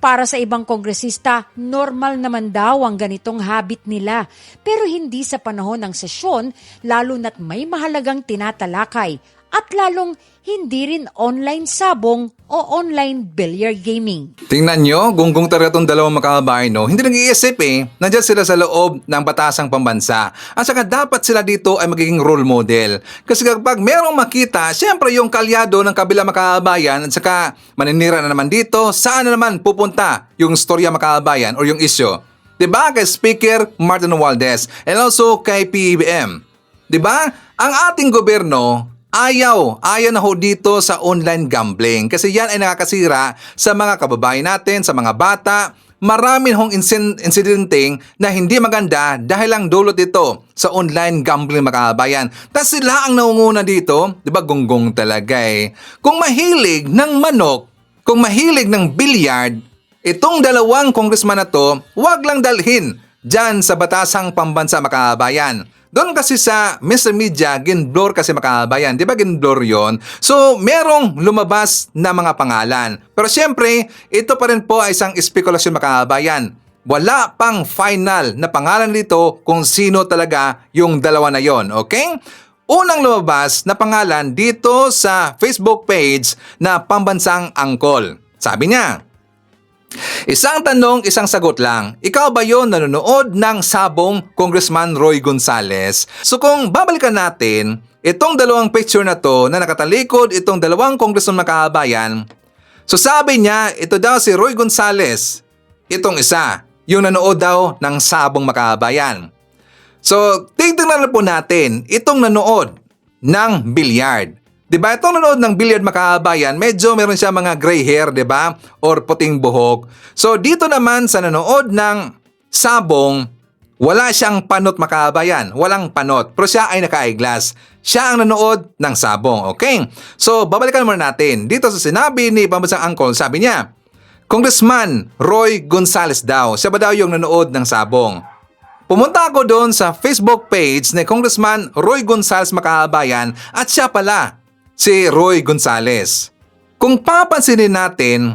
Para sa ibang kongresista, normal naman daw ang ganitong habit nila, pero hindi sa panahon ng sesyon, lalo na't may mahalagang tinatalakay, at lalong hindi rin online sabong o online billiard gaming. Tingnan nyo, gunggong talaga itong dalawang makababae, no? Hindi nag-iisip Nandiyan sila sa loob ng batasang pambansa. At saka dapat sila dito ay magiging role model. Kasi kapag merong makita, syempre yung kalyado ng kabilang makababayan at saka maninira na naman dito, saan na naman pupunta yung storya makababayan or yung issue? Diba? Kay Speaker Martin Romualdez and also kay PBBM. Diba? Ang ating gobyerno, ayaw na ho dito sa online gambling kasi yan ay nakakasira sa mga kababayan natin, sa mga bata. Marami hong insidenteng na hindi maganda dahil lang dulot ito sa online gambling mga kababayan. Tapos sila ang naunguna dito, di ba gunggong talaga Kung mahilig ng manok, kung mahilig ng bilyard, itong dalawang congressman na to, wag lang dalhin dyan sa batasang pambansa mga kababayan. Doon kasi sa Mr. Media, ginblur kasi makabayan. Di ba ginblur yon? So, merong lumabas na mga pangalan. Pero syempre, ito pa rin po ay isang espekulasyon makabayan. Wala pang final na pangalan dito kung sino talaga yung dalawa na yon. Okay? Unang lumabas na pangalan dito sa Facebook page na Pambansang Angkol. Sabi niya, isang tanong, isang sagot lang. Ikaw ba yon nanonood ng sabong Congressman Roy Gonzales? So kung babalikan natin, itong dalawang picture na to na nakatalikod itong dalawang congressman makabayan, so sabi niya, ito daw si Roy Gonzales. Itong isa, yung nanood daw ng sabong makabayan. So tingnan na po natin, itong nanood ng bilyard. Diba? Itong nanood ng bilyard makabayan, medyo meron siya mga gray hair, diba? Or puting buhok. So, dito naman sa nanood ng sabong, wala siyang panot makabayan. Walang panot. Pero siya ay naka-eyeglass. Siya ang nanood ng sabong. Okay? So, babalikan muna natin. Dito sa sinabi ni Pambansang Angkol, sabi niya, Congressman Roy Gonzales daw. Siya ba daw yung nanood ng sabong? Pumunta ako doon sa Facebook page ni Congressman Roy Gonzales makabayan at siya pala si Roy Gonzales. Kung papansinin natin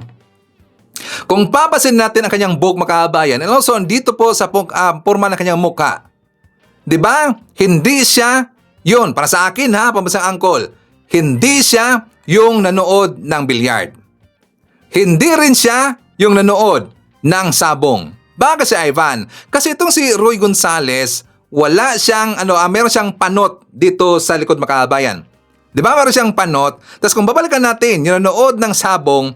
ang kanyang buhok makabayan, and also dito po sa forma ng kanyang mukha. 'Di ba? Hindi siya 'yon para sa akin Pambansang Angkol. Hindi siya yung nanood ng bilyard. Hindi rin siya yung nanood ng sabong. Bakit si Ivan? Kasi itong si Roy Gonzales, wala siyang meron siyang panot dito sa likod makabayan. Di ba meron siyang panot? Tapos kung babalikan natin, yung nanood ng sabong,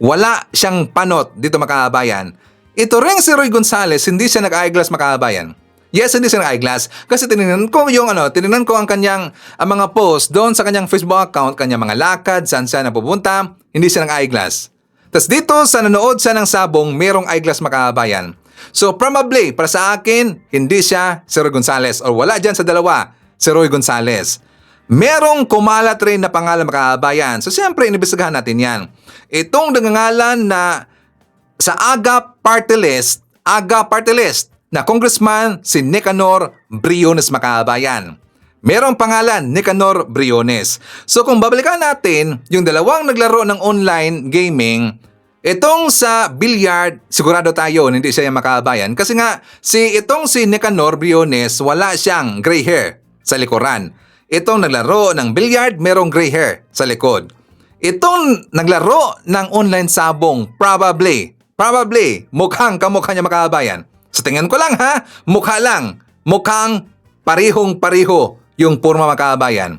wala siyang panot dito makabayan. Ito rin si Roy Gonzales, hindi siya nag-eyeglass makabayan. Yes, hindi siya nag-eyeglass. Kasi tinignan ko ang kanyang mga post doon sa kanyang Facebook account, kanyang mga lakad, saan siya napupunta, hindi siya nag-eyeglass. Tapos dito sa nanood siya ng sabong, merong eyeglass makabayan. So probably, para sa akin, hindi siya si Roy Gonzales or wala dyan sa dalawa, si Roy Gonzales. Merong kumalat rin na pangalan makabayan. So siyempre, inibestigahan natin yan. Itong nangangalan na sa AGA Party List na Congressman si Nicanor Briones makabayan. Merong pangalan, Nicanor Briones. So kung babalikan natin, yung dalawang naglaro ng online gaming, itong sa bilyard, sigurado tayo, hindi siya yung makabayan. Kasi nga, itong si Nicanor Briones, wala siyang gray hair sa likuran. Itong naglaro ng bilyard, merong gray hair sa likod. itong naglaro ng online sabong, probably, mukhang kamukha niya mga kababayan. Sa tingin ko lang ha, mukha lang. Mukhang parihong-pariho yung purma mga kababayan.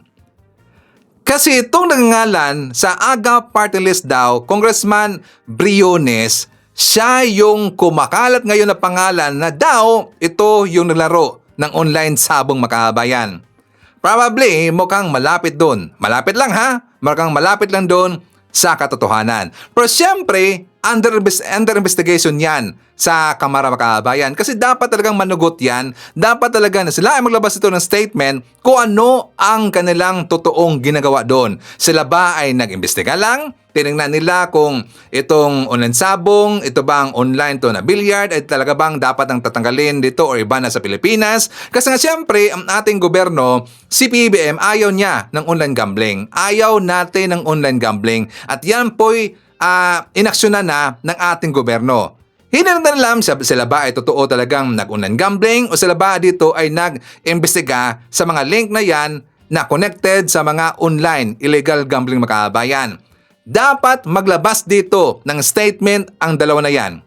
Kasi itong nagngalan sa AGA party list daw, Congressman Briones, siya yung kumakalat ngayon na pangalan na daw ito yung naglaro ng online sabong mga kababayan. Probably mukhang malapit doon. Malapit lang ha? Mukhang malapit lang doon sa katotohanan. Pero siyempre, under investigation yan sa Kamara mga kababayan. Kasi dapat talagang manugot yan. Dapat talaga na sila ay maglabas ito ng statement kung ano ang kanilang totoong ginagawa doon. Sila ba ay nag-imbestiga lang? Tinignan nila kung itong online sabong, ito bang online to na billiard, ay talaga bang dapat ang tatanggalin dito o iba na sa Pilipinas? Kasi nga siyempre, ang ating gobyerno, si PBBM, ayaw niya ng online gambling. Ayaw natin ng online gambling. At yan po'y inaksyonan na ng ating gobyerno. Hindi na alam sila ba ay totoo talagang nag-online gambling o sila ba dito ay nag-imbestiga sa mga link na yan na connected sa mga online illegal gambling mga kababayan. Dapat maglabas dito ng statement ang dalawa na yan.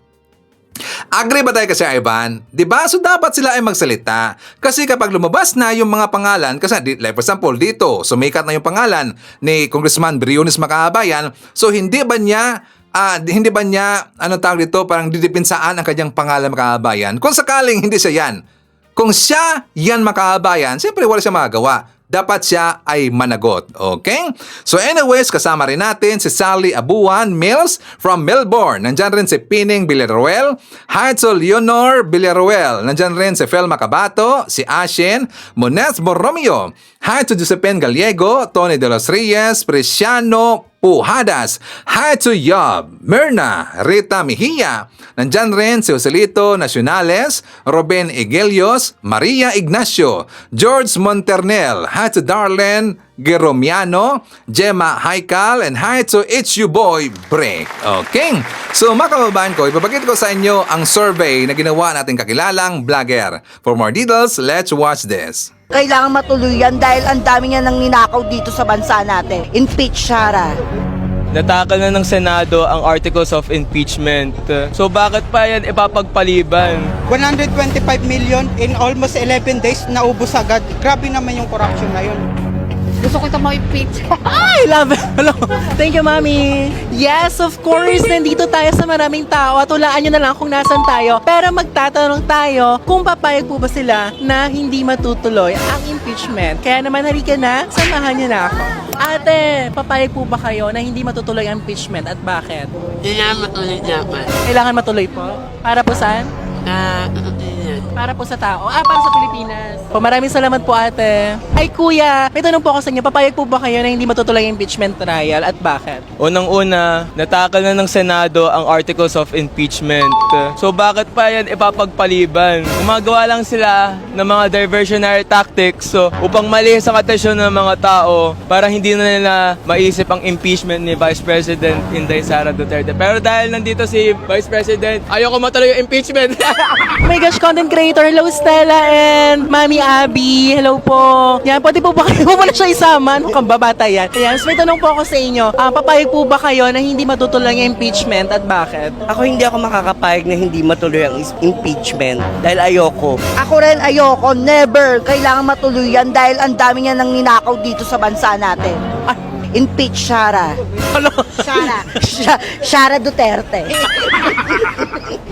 Agree ba tayo kasi Ivan? Diba? So dapat sila ay magsalita. Kasi kapag lumabas na yung mga pangalan, kasi like for example dito, sumikat na yung pangalan ni Congressman Briones mga kababayan, so hindi ba niya tawag dito, parang didepinsaan ang kanyang pangalan mga kababayan? Kung sakaling hindi siya yan, kung siya yan mga kababayan, siyempre wala siya magagawa. Dapat siya ay managot. Okay? So anyways, kasama rin natin si Sally Abuan Mills from Melbourne. Nandyan rin si Pining Villaruel. Hi to Leonor Villaruel. Nandyan rin si Fel Macabato, si Ashen, Monez Borromeo. Hi to Josephine Gallego, Tony De Los Reyes, Preciano Pujadas. Hi to Yob, Myrna, Rita Mejia. Nandyan rin si Joselito Nacionales, Robin Igelios, Maria Ignacio, George Monternel. Hi to Darlene Geromiano, Gemma Haikal, and hi to HU Boy Break. Okay? So mga kababayan ko, ipapakita ko sa inyo ang survey na ginawa nating kakilalang vlogger. For more details, let's watch this. Kailangan matuloy yan dahil ang dami niya nang ninakaw dito sa bansa natin. Impeach Sara. Natakal na ng Senado ang articles of impeachment. So bakit pa yan ipapagpaliban? 125 million in almost 11 days, naubos agad. Grabe naman yung corruption na yun. Gusto ko ito ma-impeach. I love it. Hello. Thank you, Mami. Yes, of course. Nandito tayo sa maraming tao at hulaan nyo na lang kung nasan tayo. Pero magtatanong tayo kung papayag po ba sila na hindi matutuloy ang impeachment. Kaya naman halika na, samahan nyo na ako. Ate, papayag po ba kayo na hindi matutuloy ang impeachment at bakit? Kailangan matuloy dapat. Kailangan matuloy po? Para po saan? Para po sa tao. Para sa Pilipinas. Po, maraming salamat po, ate. Ay, kuya, may tanong po ako sa inyo. Papayag po ba kayo na hindi matutuloy ang impeachment trial at bakit? Unang-una, natakal na ng Senado ang articles of impeachment. So bakit pa yan ipapagpaliban? Gumagawa lang sila ng mga diversionary tactics upang malihis ang atensyon ng mga tao para hindi na nila maisip ang impeachment ni Vice President Inday Sara Duterte. Pero dahil nandito si Vice President, ayoko matuloy yung impeachment. Oh my gosh, content creator. Hello, Stella and Mami Abby. Hello po. Yan, pwede po ba kayo mo na siya isama? Mukhang babata yan. Ayan, so may tanong po ako sa inyo. Papayag po ba kayo na hindi matutuloy ang impeachment at bakit? Ako hindi ako makakapayag na hindi matuloy ang impeachment dahil ayoko. Ako rin ayoko, never. Kailangan matuloy yan dahil ang dami niya nang ninakaw dito sa bansa natin. Impeach Sara. Ano? Sara Duterte.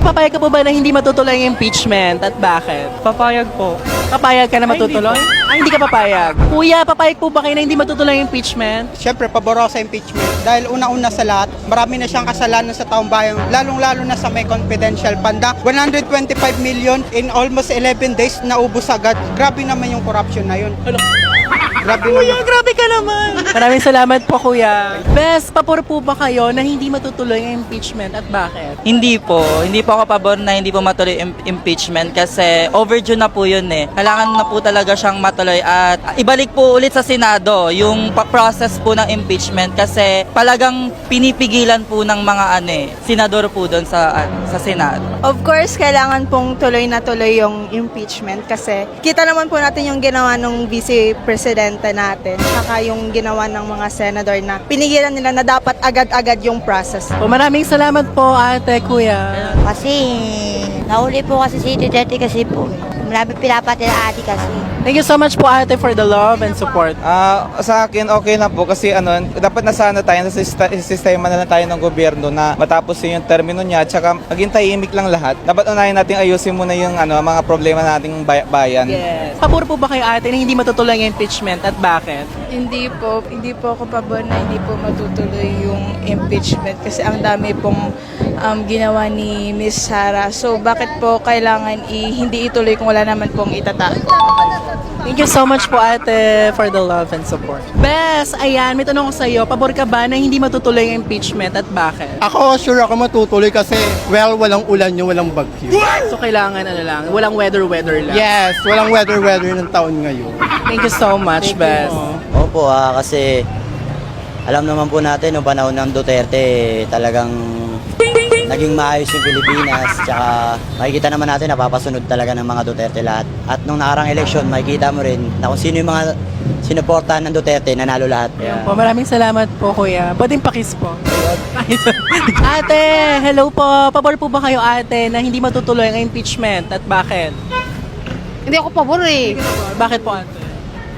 Papayag ka po ba na hindi matutuloy ang impeachment at bakit? Papayag po. Papayag ka na matutuloy? Hindi ka papayag. Kuya, papayag po ba kayo na hindi matutuloy ang impeachment? Siyempre, pabor ako sa impeachment. Dahil una-una sa lahat, marami na siyang kasalanan sa taong bayan, lalong-lalo na sa may confidential fund. 125 million in almost 11 days, naubos agad. Grabe naman yung corruption na yun. Grabe Kuya, grabe ka naman. Maraming salamat po, Kuya. Bes, papor po ba kayo na hindi matutuloy ang impeachment at bakit? Hindi po ako pabor na hindi po matuloy impeachment kasi overdue na po yun eh. Kailangan na po talaga siyang matuloy at ibalik po ulit sa Senado yung process po ng impeachment kasi palagang pinipigilan po ng mga senador po doon sa Senado. Of course, kailangan pong tuloy na tuloy yung impeachment kasi kita naman po natin yung ginawa ng Vice President presidente natin, saka yung ginawa ng mga senador na pinigilan nila na dapat agad-agad yung process. Po, maraming salamat po, ate, kuya. Kasi, nahuli po kasi si Duterte kasi po. Marami pinapatira ate kasi. Thank you so much po, ate, for the love and support. Sa akin, okay na po kasi dapat nasana tayo sa sistema na lang tayo ng gobyerno na matapos yung termino niya at saka maging tahimik lang lahat. Dapat unahin natin ayusin muna yung mga problema nating bayan. Yes. Pabor po ba kayo, ate, na hindi matutuloy yung impeachment at bakit? Hindi po ako pabor na hindi po matutuloy yung impeachment kasi ang dami pong ginawa ni Miss Sara. So bakit po kailangan hindi ituloy kung wala naman pong itatago? Thank you so much po, ate, for the love and support. Bes, ayan, may tanong ko sa iyo. Pabor ka ba na hindi matutuloy yung impeachment at bakit? Ako, sure ako matutuloy kasi, walang ulan yung walang bagyo. So kailangan walang weather lang. Yes, walang weather ng taon ngayon. Thank you so much, Bes. Opo, kasi alam naman po natin noong panahon ng Duterte talagang naging maayos yung Pilipinas, tsaka makikita naman natin napapasunod talaga ng mga Duterte lahat. At nung nakarang eleksyon, makikita mo rin na kung sino yung mga sinuportahan ng Duterte, nanalo lahat. Po, maraming salamat po, kuya. Pwedeng pakis po. Ate, hello po. Pabor po ba kayo, ate, na hindi matutuloy ang impeachment at bakit? Hindi ako pabor eh. Bakit po, ate?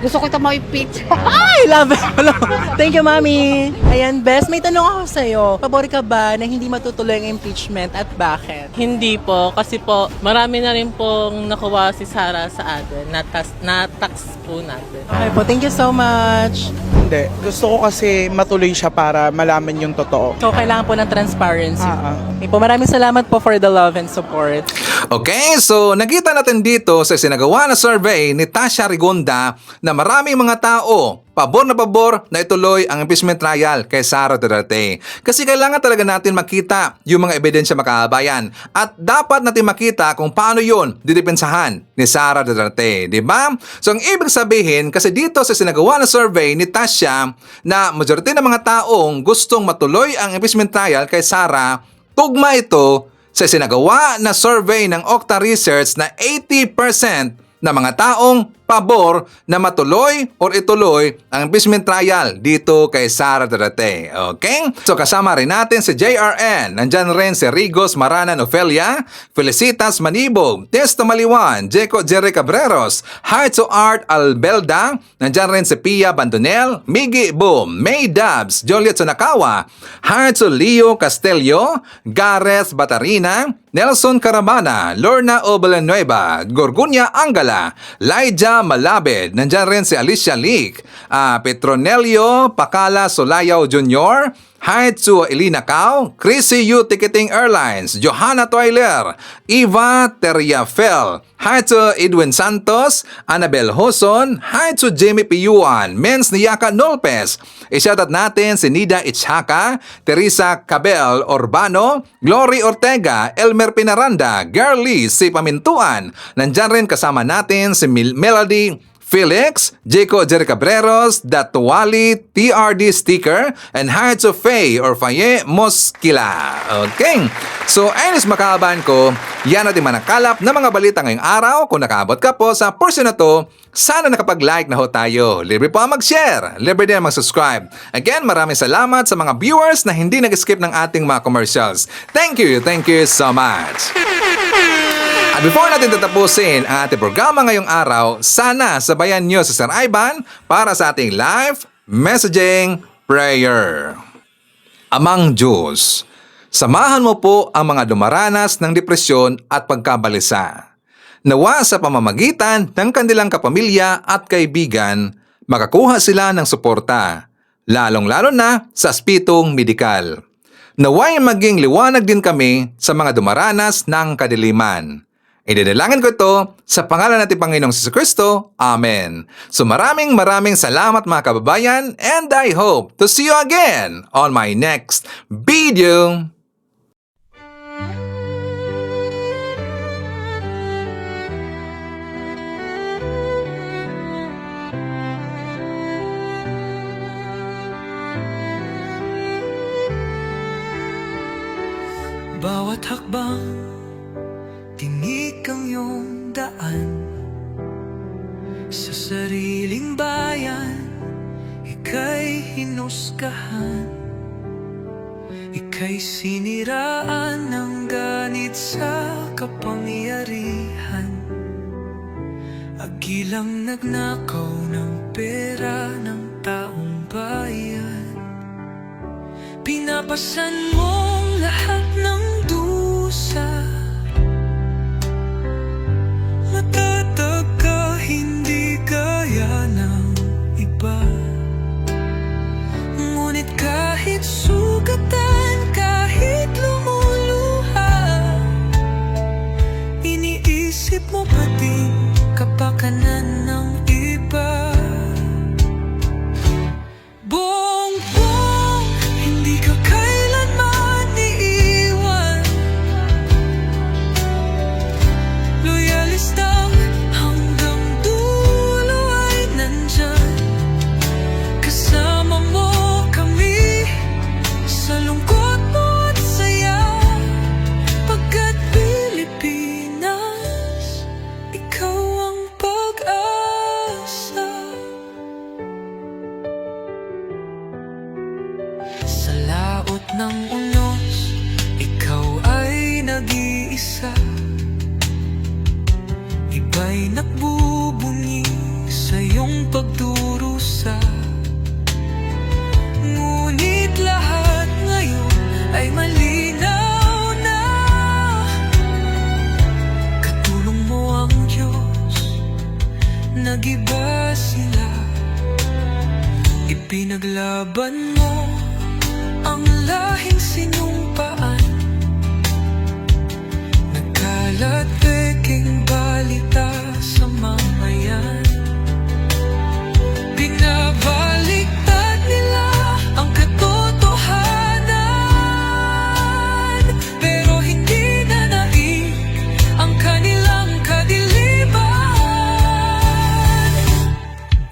Gusto ko ito ma-impeach. I love it. Hello. Thank you, Mami. Ayan, Bes, may tanong ako sa'yo. Pabor ka ba na hindi matutuloy ang impeachment at bakit? Hindi po, kasi po marami na rin pong nakuha si Sara sa atin, na-tax po natin. Okay po, thank you so much. Hindi. Gusto ko kasi matuloy siya para malaman yung totoo. So, kailangan po ng transparency. Okay po, maraming salamat po for the love and support. Okay, so nakita natin dito sa sinagawa na survey ni Tasha Rigonda na maraming mga tao pabor na ituloy ang impeachment trial kay Sara Duterte. Kasi kailangan talaga natin makita yung mga ebidensya makabayan at dapat natin makita kung paano yun didepensahan ni Sara Duterte, di ba? So ang ibig sabihin, kasi dito sa sinagawa na survey ni Tasha na majority ng mga taong gustong matuloy ang impeachment trial kay Sara, tugma ito sa sinagawa na survey ng Okta Research na 80% na mga taong pabor na matuloy or ituloy ang impeachment trial dito kay Sara Duterte. Okay? So kasama rin natin si JRN, nandyan rin si Rigos Maranan Ofelia, Felicitas Manibog, Testo Maliwan, Jeco Jerry Cabreros, Hearts of Art Albelda, nandyan rin si Pia Bandonel, Miggy Boom, May Dabs, Joliet Sonakawa, Hearts of Leo Castelio, Gareth Batarina, Nelson Caramana, Lorna Obalanueva, Gorgunya Angala, Laija Malabed, nandyan rin si Alicia Leak, Petronelio Pacala Solayaw Jr., Haitsu Elina Cao, Chrissy Yu Ticketing Airlines, Johanna Toiler, Eva Terriafel, Haitsu Edwin Santos, Annabel Hoson, Haitsu Jamie Piyuan, Mens Niyaka Nolpes. I-shoutout natin si Nida Ichhaka, Teresa Cabel Urbano, Glory Ortega, Elmer Pinaranda, Girlie si Pamintuan. Nandyan rin kasama natin si Melody Felix, Jeco Jerry Cabreros, Datuwali, TRD Sticker, and Hearts of Faye or Faye Mosquila. Okay. So, ayos makahabahan ko, yan natin manakalap na mga balita ngayong araw. Kung nakaabot ka po sa portion na to, sana nakapag-like na ho tayo. Libre po ang mag-share. Libre din ang mag-subscribe. Again, maraming salamat sa mga viewers na hindi nag-skip ng ating mga commercials. Thank you so much. At before natin tatapusin ang ating programa ngayong araw, sana sabayan nyo si Sir Ivan para sa ating live messaging prayer. Amang Diyos, samahan mo po ang mga dumaranas ng depresyon at pagkabalisa. Nawa sa pamamagitan ng kanilang kapamilya at kaibigan, makakuha sila ng suporta, lalong-lalo na sa aspitong medikal. Naway maging liwanag din kami sa mga dumaranas ng kadiliman. Idinalangin ko ito sa pangalan natin Panginoong Jesucristo. Amen. So maraming salamat mga kababayan, and I hope to see you again on my next video. Bawat hakbang tinik ang iyong daan sa sariling bayan hinusgahan. Ika'y siniraan ng ganit sa kapangyarihan. Agilang nagnakaw ng pera ng taong bayan. Pinapasan mong lahat ng dusa. Matatag ka, hindi gaya ng iba. Ngunit kahit sugatan, kahit lumuluha, iniisip mo pa din kapakanan ng iba. Bongbong, hindi ka kailanman iiwan. Loyalistang hanggang dulo ay nandyan. Kasama mo kami sa lungkot mo at saya. Pagkat Pilipinas, ikaw ang pag-asa. Sa laot ng unos, ikaw ay nag-iisa. Iba'y nagbubunyi sa iyong pagdurusa. Ngunit lahat ngayon ay malinaw na. Katulong mo ang Diyos, nag-iba sila. Ipinaglaban mo ang lahing sinumpaan. Nagkalat peking balita sa mamayan. Binabaliktad nila ang katotohanan, pero hindi na naig ang kanilang kadiliman.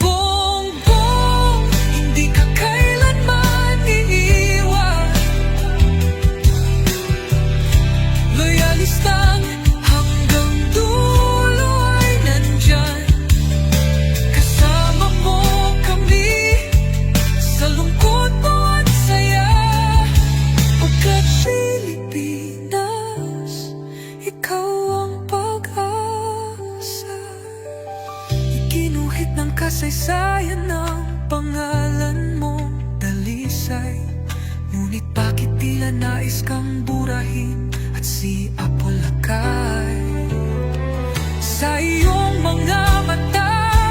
Bongbong, hindi ka kailanman iiwan. Loyalistang hanggang dulo ay nandyan. Kasama mo kami sa lungkot mo at saya. Pagkat Pilipinas, ikaw ang pag-asa. Iginuhit ng kasaysayan ng pangalan mong dalisay. Ngunit bakit tila nais kang burahin at si Apolacay? Sa iyong mga mata,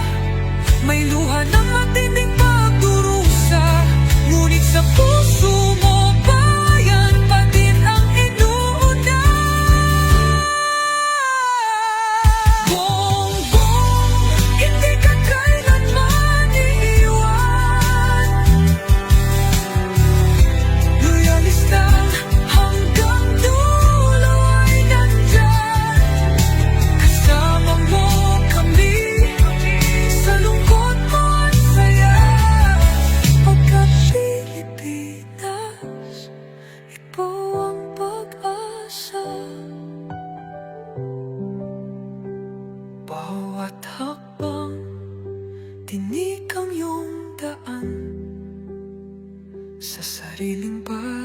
may luha ng matinding pagdurusa. Ngunit sa puso mo, bayan pa din ang inuuna. Bongbong, hindi ka kailanman iiwan. Loyalistang hanggang dulo ay nandyan. Kasama mo kami sa lungkot mo at saya. Pagkat Pilipinas, ikaw ang pag-asa. Bawat hakbang, tinik ang iyong daan. Sa sariling bayan